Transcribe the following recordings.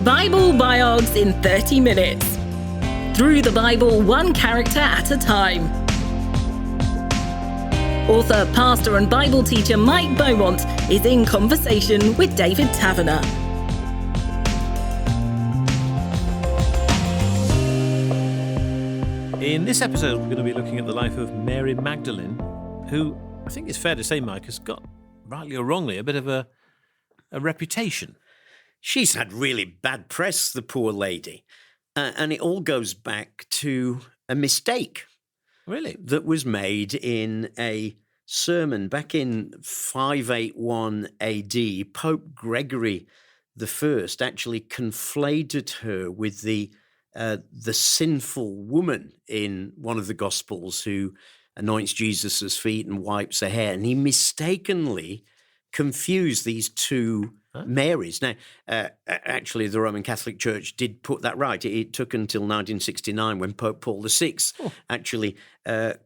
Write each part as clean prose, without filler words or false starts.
Bible Biogs in 30 minutes. Through the Bible, one character at a time. Author, pastor and Bible teacher Mike Beaumont is in conversation with David Taverner. In this episode, we're going to be looking at the life of Mary Magdalene, who, I think it's fair to say, Mike, has got, rightly or wrongly, a bit of a reputation. She's had really bad press, the poor lady. And it all goes back to a mistake. Really? That was made in a sermon back in 581 AD. Pope Gregory I actually conflated her with the sinful woman in one of the Gospels who anoints Jesus' feet and wipes her hair. And he mistakenly confused these two Marys. Now, actually, the Roman Catholic Church did put that right. It took until 1969 when Pope Paul VI actually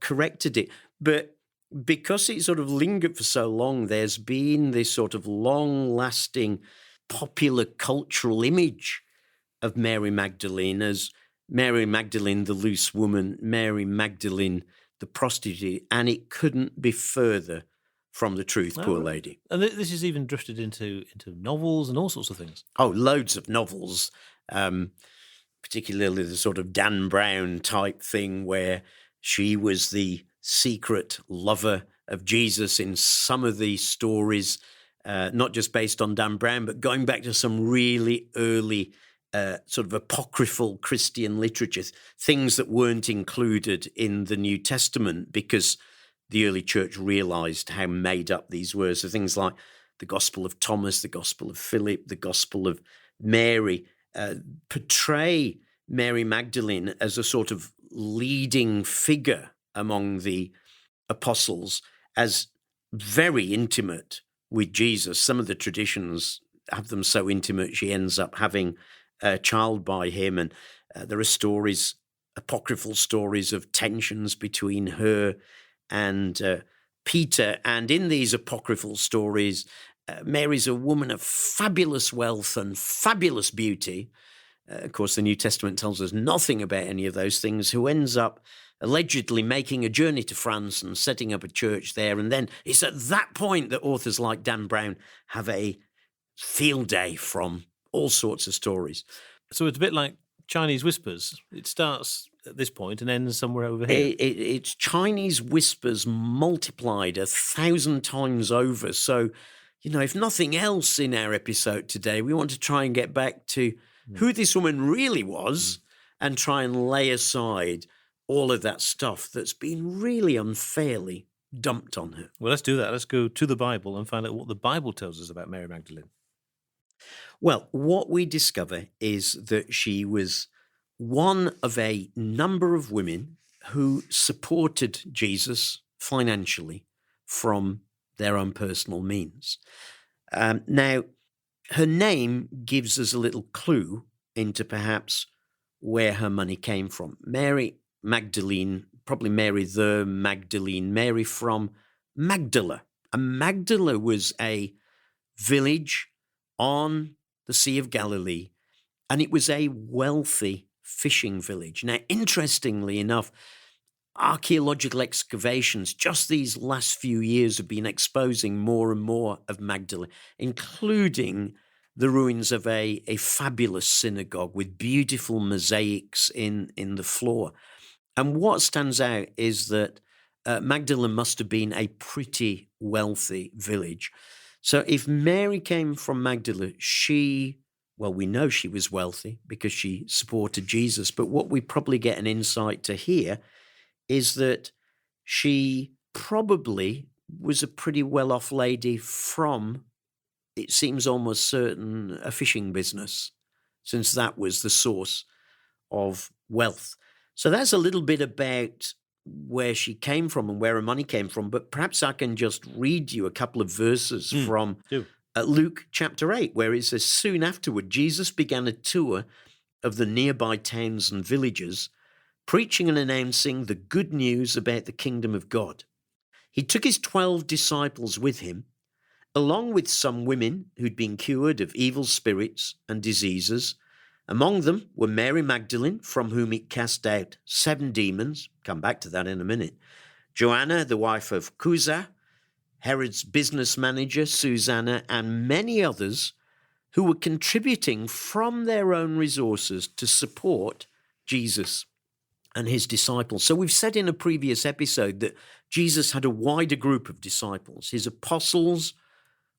corrected it. But because it sort of lingered for so long, there's been this sort of long-lasting popular cultural image of Mary Magdalene as Mary Magdalene, the loose woman, Mary Magdalene, the prostitute, and it couldn't be further from the truth, poor lady. And this has even drifted into novels and all sorts of things. Oh, loads of novels, particularly the sort of Dan Brown type thing where she was the secret lover of Jesus in some of these stories, not just based on Dan Brown, but going back to some really early sort of apocryphal Christian literature, things that weren't included in the New Testament because the early church realized how made up these were. So things like the Gospel of Thomas, the Gospel of Philip, the Gospel of Mary portray Mary Magdalene as a sort of leading figure among the apostles, as very intimate with Jesus. Some of the traditions have them so intimate she ends up having a child by him. And there are stories, apocryphal stories of tensions between her and Peter. And in these apocryphal stories, Mary's a woman of fabulous wealth and fabulous beauty. Of course, the New Testament tells us nothing about any of those things, who ends up allegedly making a journey to France and setting up a church there. And then it's at that point that authors like Dan Brown have a field day from all sorts of stories. So it's a bit like Chinese whispers. It starts at this point and ends somewhere over here. It's Chinese whispers multiplied 1,000 times over. So, if nothing else in our episode today, we want to try and get back to who this woman really was and try and lay aside all of that stuff that's been really unfairly dumped on her. Well, let's do that. Let's go to the Bible and find out what the Bible tells us about Mary Magdalene. Well, what we discover is that she was one of a number of women who supported Jesus financially from their own personal means. Now, her name gives us a little clue into perhaps where her money came from. Mary Magdalene, probably Mary the Magdalene, Mary from Magdala. And Magdala was a village on the Sea of Galilee, and it was a wealthy fishing village. Now, interestingly enough, archaeological excavations just these last few years have been exposing more and more of Magdala, including the ruins of a fabulous synagogue with beautiful mosaics in the floor. And what stands out is that Magdala must have been a pretty wealthy village. So if Mary came from Magdala, we know she was wealthy because she supported Jesus. But what we probably get an insight to here is that she probably was a pretty well-off lady from, it seems almost certain, a fishing business, since that was the source of wealth. So that's a little bit about where she came from and where her money came from. But perhaps I can just read you a couple of verses from Luke chapter 8, where it says, "Soon afterward, Jesus began a tour of the nearby towns and villages, preaching and announcing the good news about the kingdom of God. He took his 12 disciples with him, along with some women who'd been cured of evil spirits and diseases, Among them were Mary Magdalene, from whom it cast out 7 demons. Come back to that in a minute. Joanna, the wife of Chuza, Herod's business manager, Susanna, and many others who were contributing from their own resources to support Jesus and his disciples. So we've said in a previous episode that Jesus had a wider group of disciples. His apostles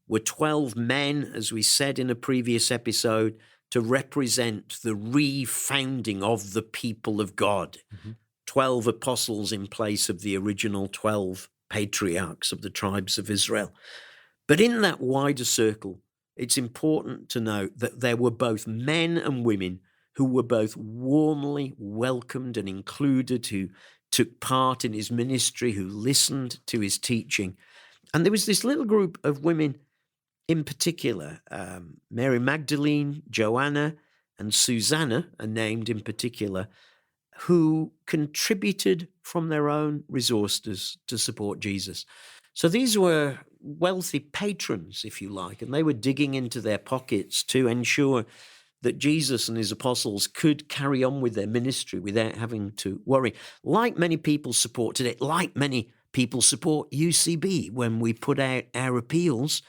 were 12 men, as we said in a previous episode, to represent the refounding of the people of God. 12 apostles in place of the original 12 patriarchs of the tribes of Israel. But in that wider circle, it's important to note that there were both men and women who were both warmly welcomed and included, who took part in his ministry, who listened to his teaching. And there was this little group of women in particular, Mary Magdalene, Joanna, and Susanna are named in particular, who contributed from their own resources to support Jesus. So these were wealthy patrons, if you like, and they were digging into their pockets to ensure that Jesus and his apostles could carry on with their ministry without having to worry. Like many people support today, like many people support UCB when we put out our appeals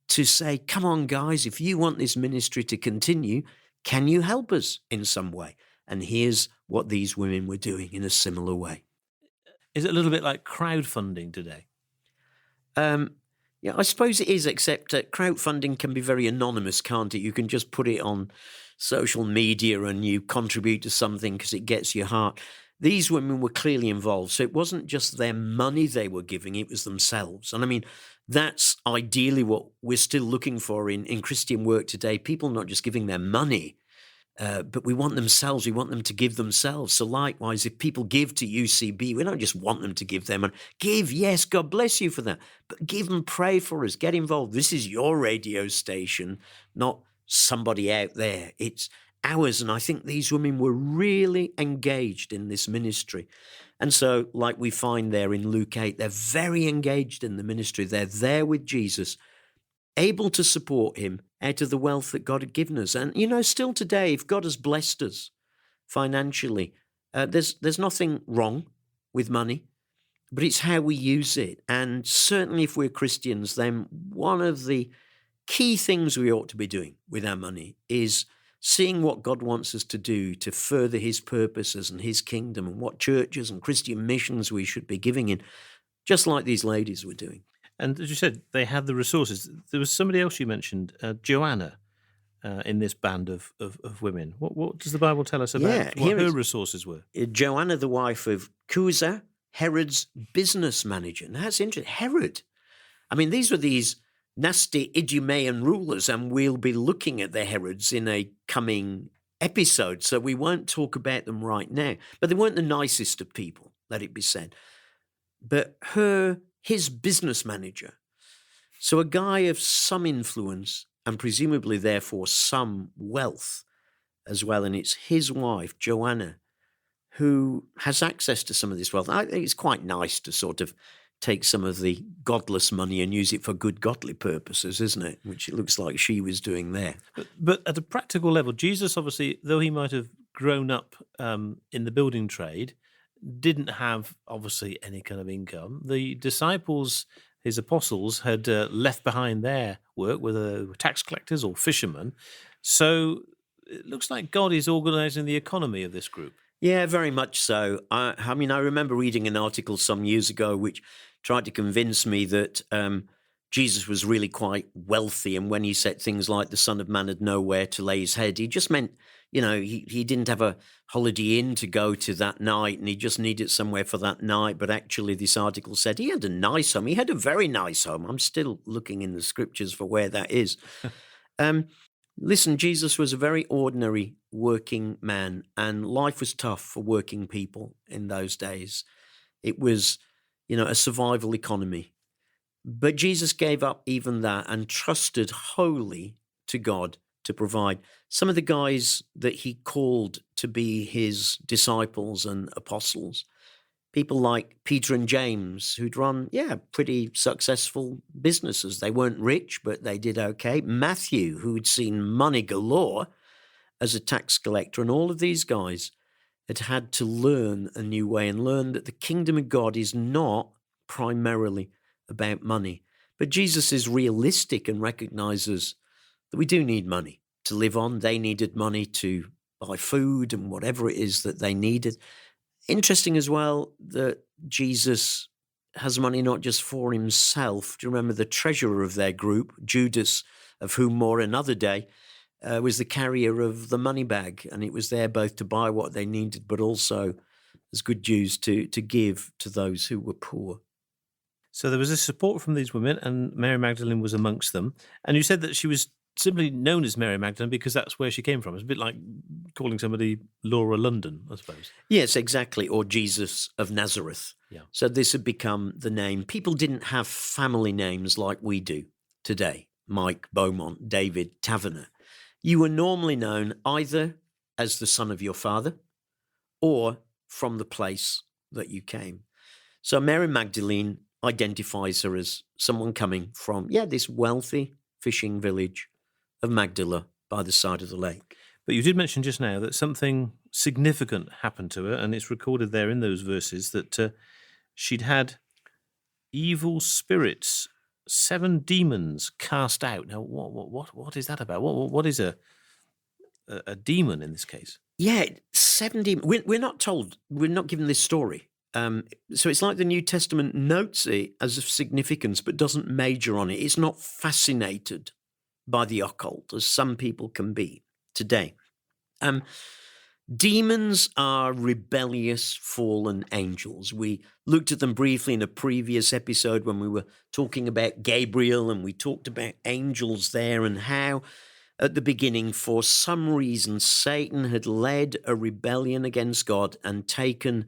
to say, come on, guys, if you want this ministry to continue, can you help us in some way? And here's what these women were doing in a similar way. Is it a little bit like crowdfunding today? Yeah, I suppose it is, except crowdfunding can be very anonymous, can't it? You can just put it on social media and you contribute to something because it gets your heart. These women were clearly involved. So it wasn't just their money they were giving, it was themselves. And I mean, that's ideally what we're still looking for in Christian work today. People not just giving their money, but we want themselves. We want them to give themselves. So likewise, if people give to UCB, we don't just want them to give them. And give, yes, God bless you for that. But give and pray for us. Get involved. This is your radio station, not somebody out there. It's ours. And I think these women were really engaged in this ministry. And so, like we find there in Luke 8, they're very engaged in the ministry. They're there with Jesus, able to support him out of the wealth that God had given us. And, you know, still today, if God has blessed us financially, there's nothing wrong with money, but it's how we use it. And certainly if we're Christians, then one of the key things we ought to be doing with our money is seeing what God wants us to do to further his purposes and his kingdom, and what churches and Christian missions we should be giving in, just like these ladies were doing. And as you said, they had the resources. There was somebody else you mentioned, Joanna, in this band of women. What does the Bible tell us about what her resources were? Joanna, the wife of Chuza, Herod's business manager. Now, that's interesting. Herod. I mean, these were these nasty Idumean rulers, and we'll be looking at the Herods in a coming episode, so we won't talk about them right now. But they weren't the nicest of people, let it be said. But his business manager, so a guy of some influence and presumably therefore some wealth as well, and it's his wife, Joanna, who has access to some of this wealth. I think it's quite nice to sort of take some of the godless money and use it for good godly purposes, isn't it? Which it looks like she was doing there. But at a practical level, Jesus obviously, though he might have grown up in the building trade, didn't have obviously any kind of income. The disciples, his apostles, had left behind their work, whether they were tax collectors or fishermen. So it looks like God is organising the economy of this group. Yeah, very much so. I mean, I remember reading an article some years ago which tried to convince me that Jesus was really quite wealthy, and when he said things like the Son of Man had nowhere to lay his head, he just meant, you know, he didn't have a Holiday Inn to go to that night, and he just needed somewhere for that night. But actually, this article said he had a nice home. He had a very nice home. I'm still looking in the scriptures for where that is. Listen, Jesus was a very ordinary working man, and life was tough for working people in those days. It was, you know, a survival economy. But Jesus gave up even that and trusted wholly to God to provide. Some of the guys that he called to be his disciples and apostles, people like Peter and James, who'd run, pretty successful businesses. They weren't rich, but they did okay. Matthew, who'd seen money galore, as a tax collector. And all of these guys had to learn a new way and learn that the kingdom of God is not primarily about money. But Jesus is realistic and recognizes that we do need money to live on. They needed money to buy food and whatever it is that they needed. Interesting as well that Jesus has money not just for himself. Do you remember the treasurer of their group, Judas, of whom more another day, was the carrier of the money bag, and it was there both to buy what they needed, but also as good Jews to give to those who were poor. So there was this support from these women, and Mary Magdalene was amongst them. And you said that she was simply known as Mary Magdalene because that's where she came from. It's a bit like calling somebody Laura London, I suppose. Yes, exactly, or Jesus of Nazareth. Yeah. So this had become the name. People didn't have family names like we do today. Mike, Beaumont, David, Taverner. You were normally known either as the son of your father or from the place that you came. So Mary Magdalene identifies her as someone coming from, this wealthy fishing village of Magdala by the side of the lake. But you did mention just now that something significant happened to her, and it's recorded there in those verses that she'd had evil spirits, 7 demons cast out. Now, what is that about? What is a demon in this case? Yeah, 7 demons. We're not told. We're not given this story. So it's like the New Testament notes it as of significance, but doesn't major on it. It's not fascinated by the occult, as some people can be today. Demons are rebellious fallen angels. We looked at them briefly in a previous episode when we were talking about Gabriel, and we talked about angels there and how at the beginning, for some reason, Satan had led a rebellion against God and taken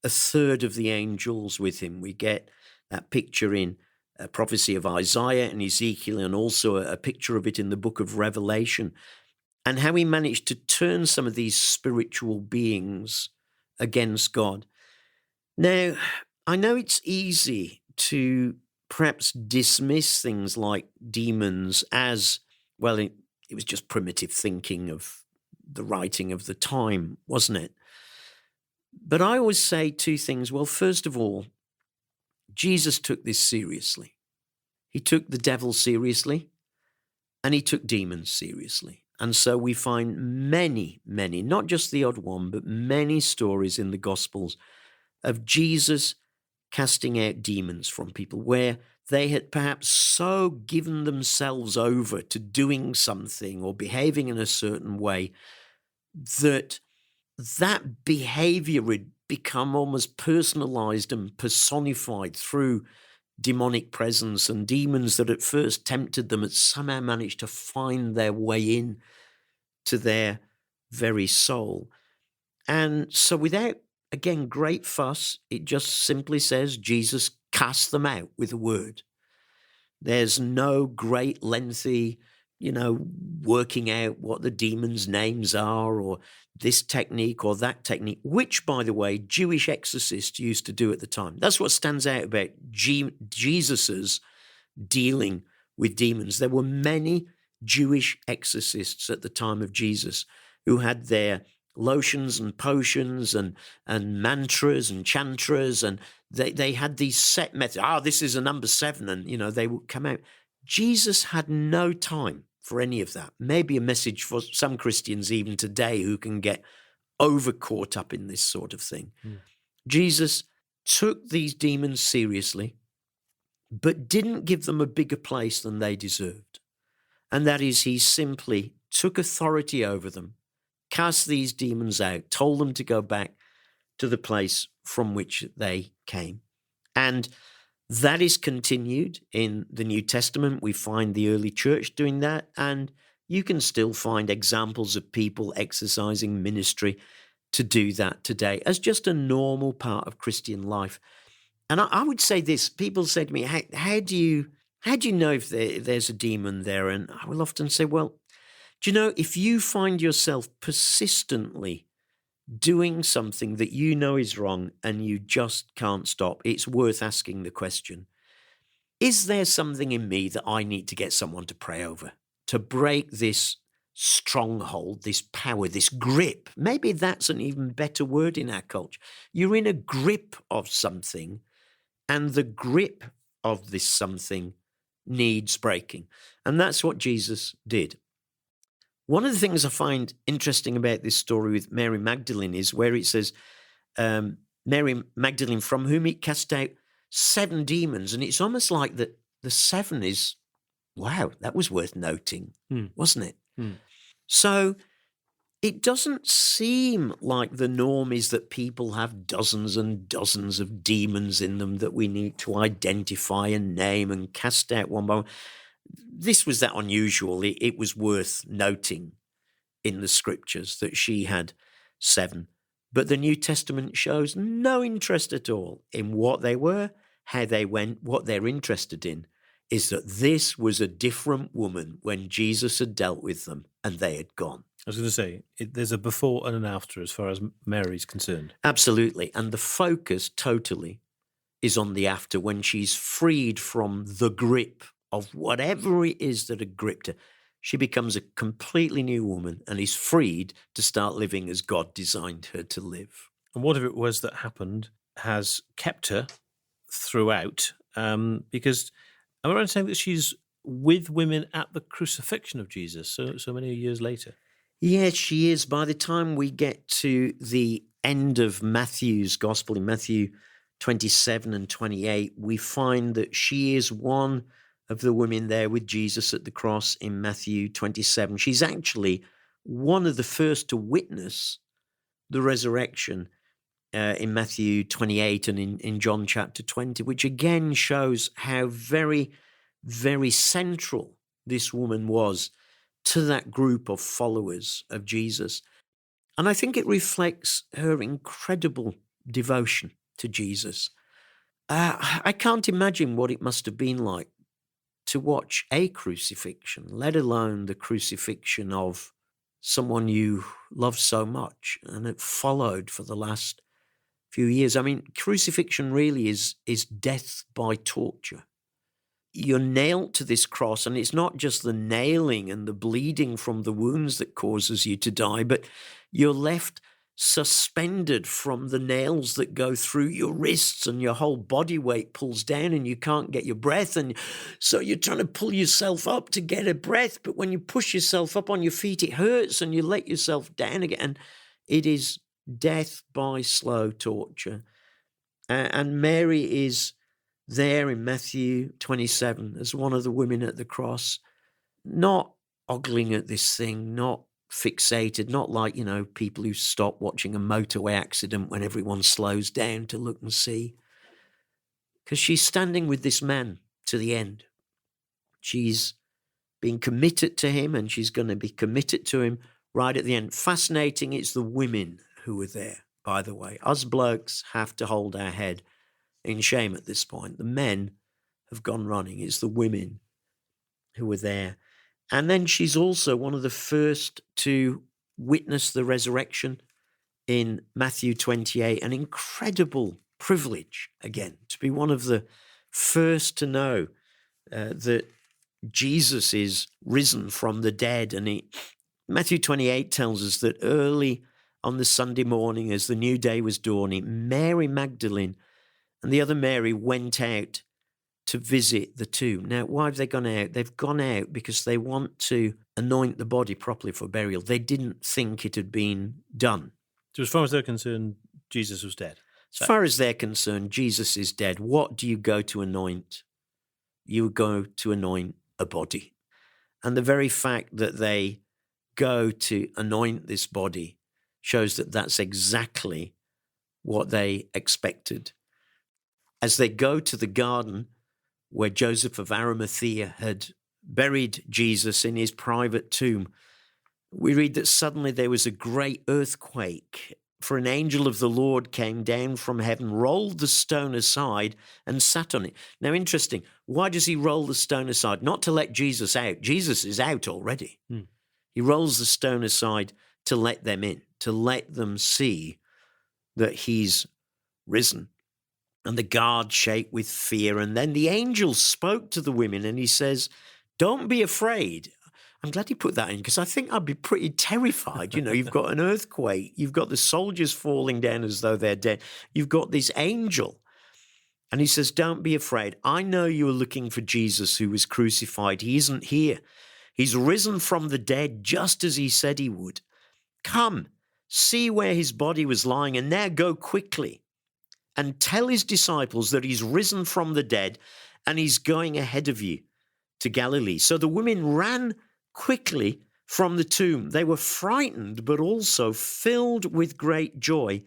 a third of the angels with him. We get that picture in a prophecy of Isaiah and Ezekiel, and also a picture of it in the book of Revelation, and how he managed to turn some of these spiritual beings against God. Now, I know it's easy to perhaps dismiss things like demons as, well, it was just primitive thinking of the writing of the time, wasn't it? But I always say 2 things. Well, first of all, Jesus took this seriously. He took the devil seriously, and he took demons seriously. And so we find many, not just the odd one, but many stories in the Gospels of Jesus casting out demons from people where they had perhaps so given themselves over to doing something or behaving in a certain way that behavior had become almost personalized and personified through demonic presence, and demons that at first tempted them had somehow managed to find their way in to their very soul. And so without, again, great fuss, it just simply says Jesus cast them out with a word. There's no great lengthy, working out what the demons' names are or this technique or that technique, which, by the way, Jewish exorcists used to do at the time. That's what stands out about Jesus's dealing with demons. There were many Jewish exorcists at the time of Jesus who had their lotions and potions and mantras and chantras, and they had these set methods. This is a number 7, and they would come out. Jesus had no time for any of that. Maybe a message for some Christians even today who can get over caught up in this sort of thing. Jesus took these demons seriously, but didn't give them a bigger place than they deserved. And that is, he simply took authority over them, cast these demons out, told them to go back to the place from which they came. And that is continued in the New Testament. We find the early church doing that, and you can still find examples of people exercising ministry to do that today as just a normal part of Christian life. And I would say this, people say to me, how do you know if there's a demon there? And I will often say, well, do you know, if you find yourself persistently doing something that you know is wrong and you just can't stop, it's worth asking the question, is there something in me that I need to get someone to pray over, to break this stronghold, this power, this grip. Maybe that's an even better word in our culture. You're in a grip of something, and the grip of this something needs breaking. And that's what Jesus did. One of the things I find interesting about this story with Mary Magdalene is where it says, Mary Magdalene, from whom it cast out 7 demons. And it's almost like that the 7 is, wow, that was worth noting, wasn't it? So it doesn't seem like the norm is that people have dozens and dozens of demons in them that we need to identify and name and cast out one by one. This was that unusual. It was worth noting in the scriptures that she had 7. But the New Testament shows no interest at all in what they were, how they went. What they're interested in is that this was a different woman when Jesus had dealt with them and they had gone. I was going to say, there's a before and an after as far as Mary's concerned. Absolutely. And the focus totally is on the after, when she's freed from the grip of whatever it is that had gripped her. She becomes a completely new woman and is freed to start living as God designed her to live. And whatever it was that happened has kept her throughout, because am I right in saying that she's with women at the crucifixion of Jesus so many years later? Yes, she is. By the time we get to the end of Matthew's gospel, in Matthew 27 and 28, we find that she is one of the women there with Jesus at the cross in Matthew 27. She's actually one of the first to witness the resurrection in Matthew 28 and in John chapter 20, which again shows how very, very central this woman was to that group of followers of Jesus. And I think it reflects her incredible devotion to Jesus. I can't imagine what it must have been like to watch a crucifixion, let alone the crucifixion of someone you love so much and it followed for the last few years. I mean, crucifixion really is death by torture. You're nailed to this cross, and it's not just the nailing and the bleeding from the wounds that causes you to die, but you're left suspended from the nails that go through your wrists, and your whole body weight pulls down and you can't get your breath. And so you're trying to pull yourself up to get a breath, but when you push yourself up on your feet, it hurts and you let yourself down again. And it is death by slow torture. And Mary is there in Matthew 27 as one of the women at the cross, not ogling at this thing, not fixated, not like, people who stop watching a motorway accident when everyone slows down to look and see. Because she's standing with this man to the end. She's been committed to him, and she's going to be committed to him right at the end. Fascinating, it's the women who are there, by the way. Us blokes have to hold our head in shame at this point. The men have gone running. It's the women who are there. And then she's also one of the first to witness the resurrection in Matthew 28. An incredible privilege, again, to be one of the first to know that Jesus is risen from the dead. And Matthew 28 tells us that early on the Sunday morning, as the new day was dawning, Mary Magdalene and the other Mary went out to visit the tomb. Now, why have they gone out? They've gone out because they want to anoint the body properly for burial. They didn't think it had been done. So as far as they're concerned, Jesus was dead. As far as they're concerned, Jesus is dead. What do you go to anoint? You go to anoint a body. And the very fact that they go to anoint this body shows that that's exactly what they expected. As they go to the garden where Joseph of Arimathea had buried Jesus in his private tomb, we read that suddenly there was a great earthquake, for an angel of the Lord came down from heaven, rolled the stone aside, and sat on it. Now, interesting, why does he roll the stone aside? Not to let Jesus out. Jesus is out already. He rolls the stone aside to let them in, to let them see that he's risen. And the guards shake with fear. And then the angel spoke to the women and he says, "Don't be afraid. I'm glad you put that in because I think I'd be pretty terrified. You know, you've got an earthquake, you've got the soldiers falling down as though they're dead, you've got this angel. And he says, don't be afraid. I know you are looking for Jesus who was crucified. He isn't here. He's risen from the dead just as he said he would. Come, see where his body was lying, and now go quickly and tell his disciples that he's risen from the dead and he's going ahead of you to Galilee. So the women ran quickly from the tomb. They were frightened, but also filled with great joy,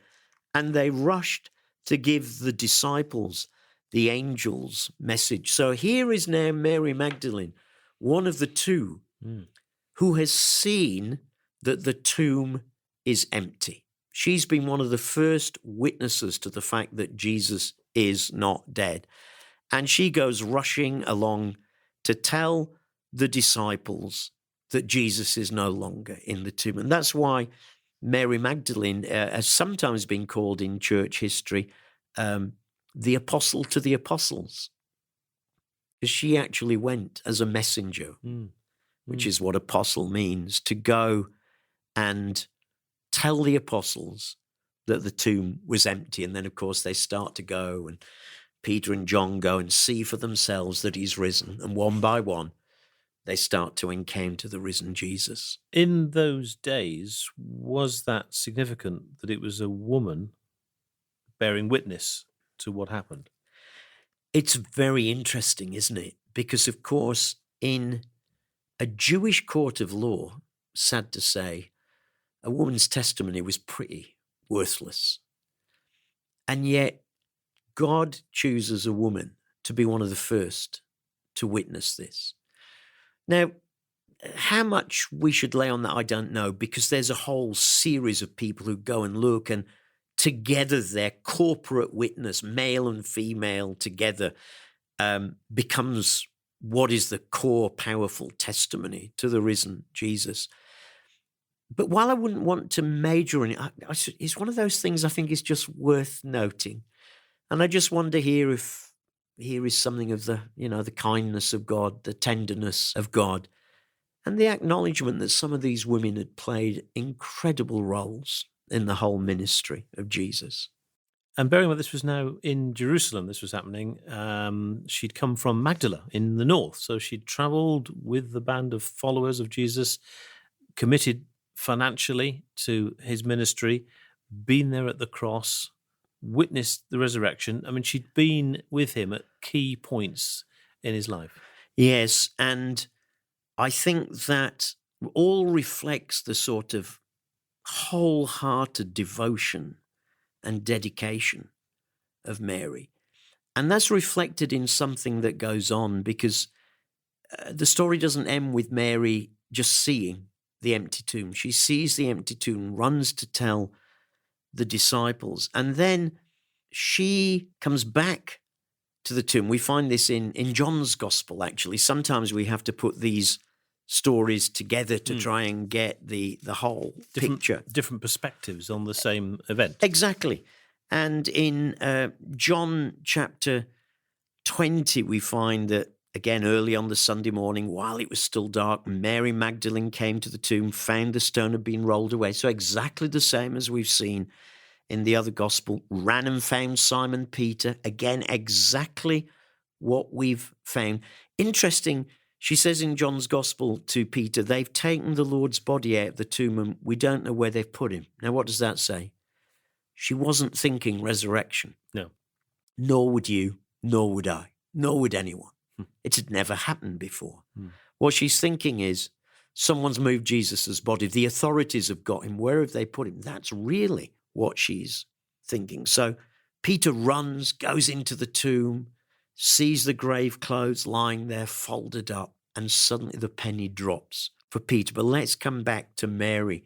and they rushed to give the disciples the angel's message. So here is now Mary Magdalene, one of the two, who has seen that the tomb is empty. She's been one of the first witnesses to the fact that Jesus is not dead. And she goes rushing along to tell the disciples that Jesus is no longer in the tomb. And that's why Mary Magdalene has sometimes been called in church history the apostle to the apostles, because she actually went as a messenger, which is what apostle means, to go and tell the apostles that the tomb was empty. And then, of course, they start to go, and Peter and John go and see for themselves that he's risen. And one by one, they start to encounter the risen Jesus. In those days, was that significant that it was a woman bearing witness to what happened? It's very interesting, isn't it? Because, of course, in a Jewish court of law, sad to say, a woman's testimony was pretty worthless. And yet, God chooses a woman to be one of the first to witness this. Now, how much we should lay on that, I don't know, because there's a whole series of people who go and look, and together their corporate witness, male and female together, becomes what is the core powerful testimony to the risen Jesus. But while I wouldn't want to major in it, it's one of those things I think is just worth noting. And I just wonder here if here is something of the, the kindness of God, the tenderness of God, and the acknowledgement that some of these women had played incredible roles in the whole ministry of Jesus. And bearing in mind this was now in Jerusalem, this was happening, she'd come from Magdala in the north. So she'd travelled with the band of followers of Jesus, committed financially to his ministry, been there at the cross, witnessed the resurrection. I mean, she'd been with him at key points in his life. Yes, and I think that all reflects the sort of wholehearted devotion and dedication of Mary. And that's reflected in something that goes on, because the story doesn't end with Mary just seeing the empty tomb. She sees the empty tomb, runs to tell the disciples, and then she comes back to the tomb. We find this in John's gospel, actually. Sometimes we have to put these stories together to try and get the whole picture. Different perspectives on the same event. Exactly. And in John chapter 20, we find that, again, early on the Sunday morning, while it was still dark, Mary Magdalene came to the tomb, found the stone had been rolled away. So exactly the same as we've seen in the other gospel. Ran and found Simon Peter. Again, exactly what we've found. Interesting, she says in John's gospel to Peter, they've taken the Lord's body out of the tomb and we don't know where they've put him. Now, what does that say? She wasn't thinking resurrection. No. Nor would you, nor would I, nor would anyone. It had never happened before. What she's thinking is, someone's moved Jesus' body. The authorities have got him. Where have they put him? That's really what she's thinking. So Peter runs, goes into the tomb, sees the grave clothes lying there folded up, and suddenly the penny drops for Peter. But let's come back to Mary,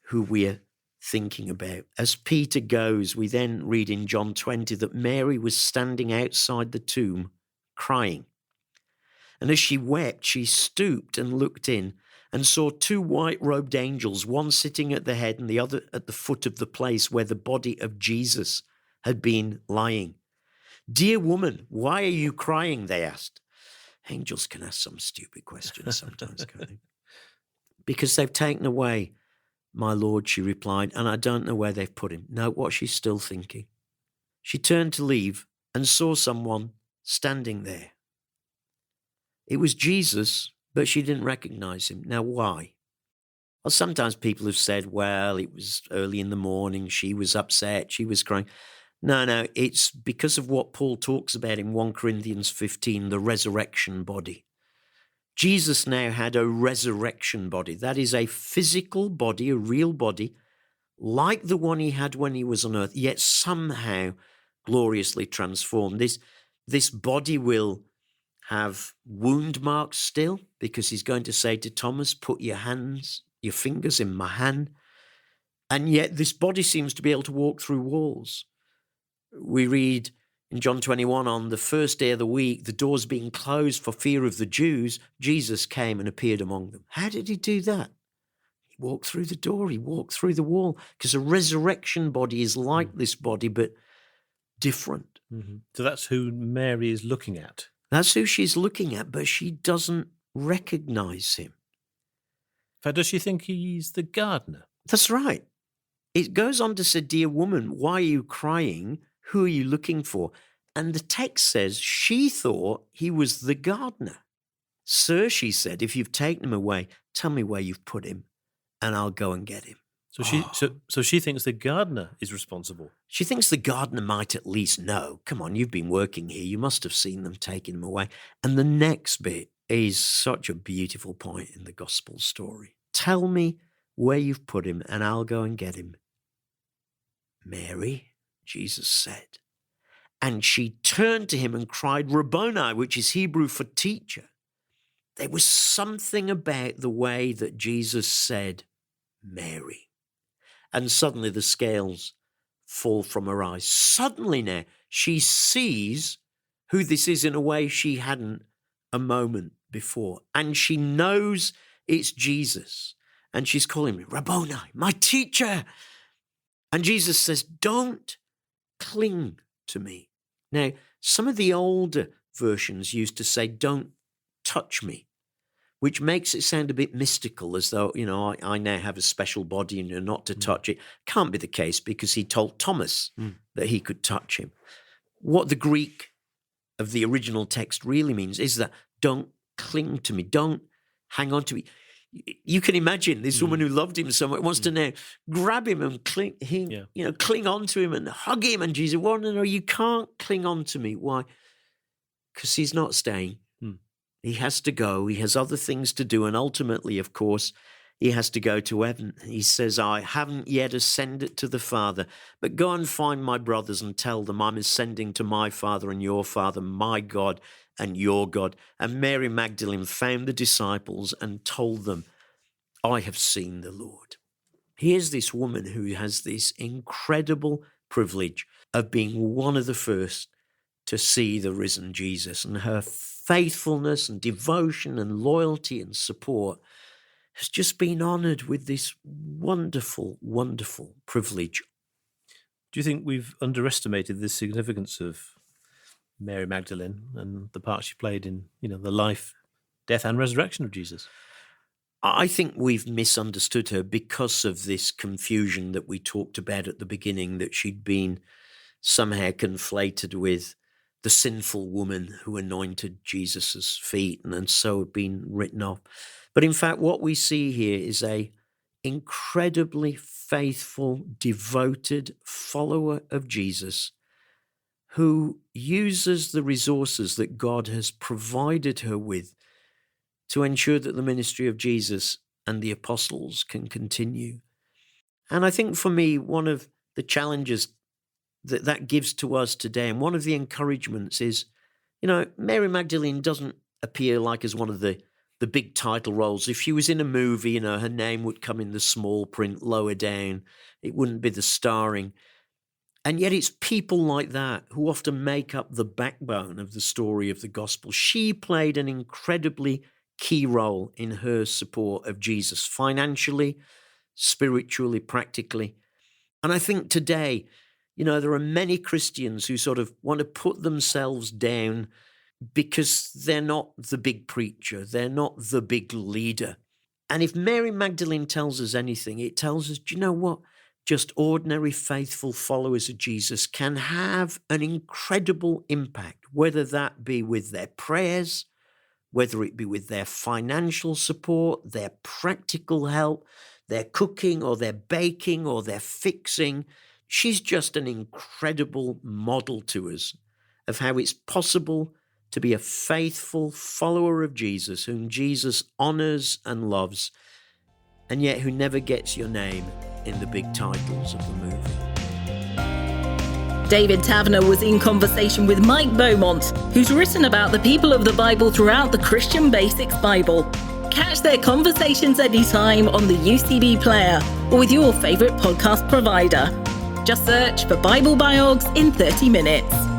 who we're thinking about. As Peter goes, we then read in John 20 that Mary was standing outside the tomb crying. And as she wept, she stooped and looked in and saw two white-robed angels, one sitting at the head and the other at the foot of the place where the body of Jesus had been lying. "Dear woman, why are you crying?" they asked. Angels can ask some stupid questions sometimes, can't they? Because they've taken away my Lord, she replied, and I don't know where they've put him. Note what she's still thinking. She turned to leave and saw someone standing there. It was Jesus, but she didn't recognize him. Now, why? Well, sometimes people have said, well, it was early in the morning, she was upset, she was crying. No, it's because of what Paul talks about in 1 Corinthians 15, the resurrection body. Jesus now had a resurrection body. That is a physical body, a real body, like the one he had when he was on earth, yet somehow gloriously transformed. This body will have wound marks still, because he's going to say to Thomas, put your fingers in my hand. And yet this body seems to be able to walk through walls. We read in John 21, on the first day of the week, the doors being closed for fear of the Jews, Jesus came and appeared among them. How did he do that? He walked through the door, he walked through the wall, because a resurrection body is like this body, but different. Mm-hmm. So that's who Mary is looking at. That's who she's looking at, but she doesn't recognize him. In fact, does she think he's the gardener? That's right. It goes on to say, dear woman, why are you crying? Who are you looking for? And the text says she thought he was the gardener. Sir, she said, if you've taken him away, tell me where you've put him, and I'll go and get him. So she thinks the gardener is responsible. She thinks the gardener might at least know. Come on, you've been working here. You must have seen them taking him away. And the next bit is such a beautiful point in the gospel story. Tell me where you've put him, and I'll go and get him. Mary, Jesus said. And she turned to him and cried, Rabboni, which is Hebrew for teacher. There was something about the way that Jesus said, Mary. And suddenly the scales fall from her eyes. Suddenly now she sees who this is in a way she hadn't a moment before. And she knows it's Jesus. And she's calling me, Rabboni, my teacher. And Jesus says, don't cling to me. Now, some of the older versions used to say, don't touch me, which makes it sound a bit mystical, as though, I now have a special body and you're not to touch it. Can't be the case, because he told Thomas that he could touch him. What the Greek of the original text really means is that don't cling to me, don't hang on to me. You can imagine this woman who loved him so much wants to now grab him and cling on to him and hug him. And Jesus, well, no, you can't cling on to me. Why? Because he's not staying. He has to go. He has other things to do. And ultimately, of course, he has to go to heaven. He says, I haven't yet ascended to the Father, but go and find my brothers and tell them I'm ascending to my Father and your Father, my God and your God. And Mary Magdalene found the disciples and told them, I have seen the Lord. Here's this woman who has this incredible privilege of being one of the first to see the risen Jesus, and her faithfulness and devotion and loyalty and support has just been honored with this wonderful, wonderful privilege. Do you think we've underestimated the significance of Mary Magdalene and the part she played in, the life, death, and resurrection of Jesus? I think we've misunderstood her because of this confusion that we talked about at the beginning, that she'd been somehow conflated with the sinful woman who anointed Jesus's feet and so had been written off. But in fact, what we see here is a incredibly faithful, devoted follower of Jesus who uses the resources that God has provided her with to ensure that the ministry of Jesus and the apostles can continue. And I think for me, one of the challenges that gives to us today, and one of the encouragements is, Mary Magdalene doesn't appear like as one of the big title roles. If she was in a movie, her name would come in the small print lower down. It wouldn't be the starring. And yet it's people like that who often make up the backbone of the story of the gospel. She played an incredibly key role in her support of Jesus, financially, spiritually, practically. And I think today, there are many Christians who sort of want to put themselves down because they're not the big preacher, they're not the big leader. And if Mary Magdalene tells us anything, it tells us, do you know what? Just ordinary faithful followers of Jesus can have an incredible impact, whether that be with their prayers, whether it be with their financial support, their practical help, their cooking or their baking or their fixing. She's just an incredible model to us of how it's possible to be a faithful follower of Jesus, whom Jesus honors and loves, and yet who never gets your name in the big titles of the movie. David Taverner was in conversation with Mike Beaumont, who's written about the people of the Bible throughout the Christian Basics Bible. Catch their conversations anytime on the UCB player or with your favourite podcast provider. Just search for Bible Biogs in 30 minutes.